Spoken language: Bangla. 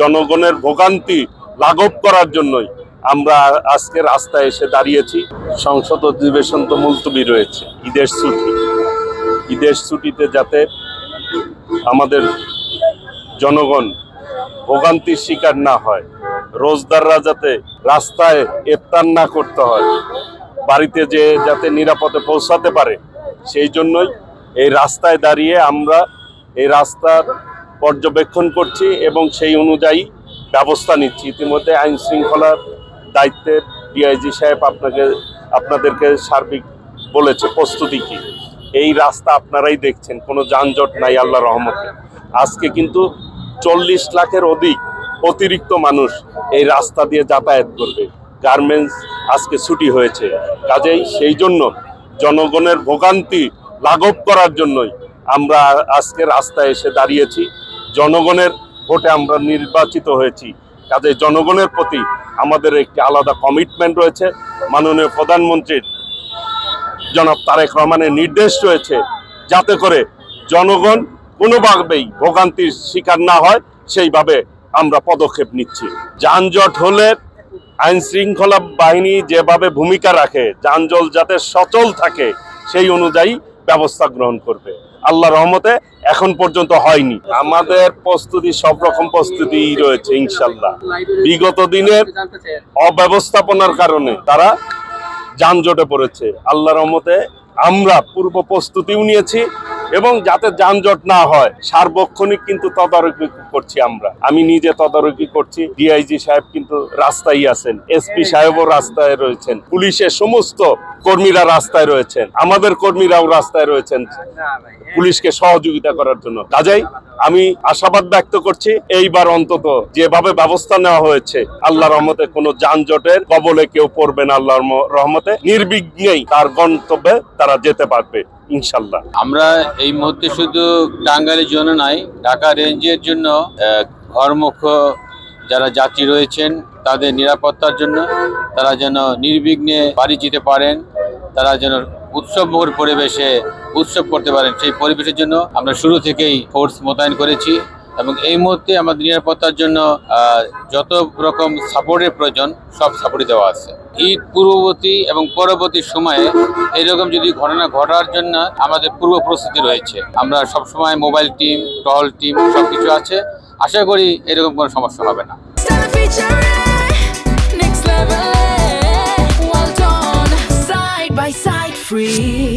জনগণের ভোগান্তি লাঘব করার জন্যই আমরা আজকে রাস্তায় এসে দাঁড়িয়েছি। সংসদ অধিবেশন তো মুলতবি রয়েছে, ঈদের ছুটিতে যাতে আমাদের জনগণ ভোগান্তির শিকার না হয়, রোজদাররা যাতে রাস্তায় ইফতার না করতে হয়, বাড়িতে যে যাতে নিরাপদে পৌঁছাতে পারে, সেই জন্যই এই রাস্তায় দাঁড়িয়ে আমরা এই রাস্তার পর্যবেক্ষণ করছি এবং সেই অনুযায়ী ব্যবস্থা নিচ্ছি। ইতিমধ্যে আইন শৃঙ্খলার দায়িত্বে ডিআইজি সাহেব আপনাদেরকে সার্বিক বলেছে প্রস্তুতি কি। এই রাস্তা আপনারাই দেখছেন, কোনো যানজট নাই আল্লাহর রহমতে। আজকে কিন্তু 40 লাখের অতিরিক্ত মানুষ এই রাস্তা দিয়ে যাতায়াত করবে। গার্মেন্টস আজকে ছুটি হয়েছে, কাজেই সেই জন্য জনগণের ভোগান্তি লাঘব করার জন্যই আমরা আজকে রাস্তায় এসে দাঁড়িয়েছি। জনগণের ভোটে আমরা নির্বাচিত হয়েছি, কাজেই জনগণের প্রতি আমাদের একটি আলাদা কমিটমেন্ট রয়েছে। মাননীয় প্রধানমন্ত্রীর জনাব তারেক রহমানের নির্দেশ রয়েছে যাতে করে জনগণ কোনোভাবেই ভোগান্তির শিকার না হয়, সেইভাবে আমরা পদক্ষেপ নিচ্ছি। যানজট হলে আইন শৃঙ্খলা বাহিনী যেভাবে ভূমিকা রাখে, যানজট যাতে সচল থাকে সেই অনুযায়ী ব্যবস্থা গ্রহণ করবে। আল্লাহর রহমতে এখন পর্যন্ত হয়নি। আমাদের প্রস্তুতি, সব রকম প্রস্তুতি রয়েছে ইনশাল্লাহ। বিগত দিনের অব্যবস্থাপনার কারণে তারা যানজটে পড়েছে। আল্লাহর রহমতে আমরা পূর্ব প্রস্তুতিও নিয়েছি এবং যাতে যানজট না হয় সার্বক্ষণিক কিন্তু তদারকি করছি। আমি নিজে তদারকি করছি, ডিআইজি সাহেব কিন্তু রাস্তায় আছেন, এসপি সাহেবও রাস্তায় রয়েছেন, পুলিশের সমস্ত কর্মীরা রাস্তায় রয়েছেন, আমাদের কর্মীরাও রাস্তায় রয়েছেন পুলিশকে সহযোগিতা করার জন্য। কাজেই আমি আশাবাদ ব্যক্ত করছি এইবার অন্তত যেভাবে ব্যবস্থা নেওয়া হয়েছে, আল্লাহর রহমতে কোনো যানজটের কবলে কেউ পড়বে না। আল্লাহর রহমতে নির্বিঘ্নেই তার গন্তব্যে তারা যেতে পারবে ইনশাল্লাহ। আমরা এই মুহূর্তে শুধু টাঙ্গাইলের জন্য নয়, ঢাকা রেঞ্জের জন্য ঘরমুখ যারা যাত্রী রয়েছেন তাদের নিরাপত্তার জন্য, তারা যেন নির্বিঘ্নে বাড়ি যেতে পারেন, তারা যেন উৎসবমুখর পরিবেশে উৎসব করতে পারেন, সেই পরিবেশের জন্য আমরা শুরু থেকেই ফোর্স মোতায়েন করেছি এবং এই মুহূর্তে আমাদের নিরাপত্তার জন্য যত রকম সাপোর্টের প্রয়োজন সব সাপোর্টই দেওয়া আছে। ঈদ পূর্ববর্তী এবং পরবর্তী সময়ে এইরকম যদি ঘটনা ঘটার জন্য আমাদের পূর্ব প্রস্তুতি রয়েছে। আমরা সবসময় মোবাইল টিম, টহল টিম সবকিছু আছে। আশা করি এরকম কোনো সমস্যা হবে না। Free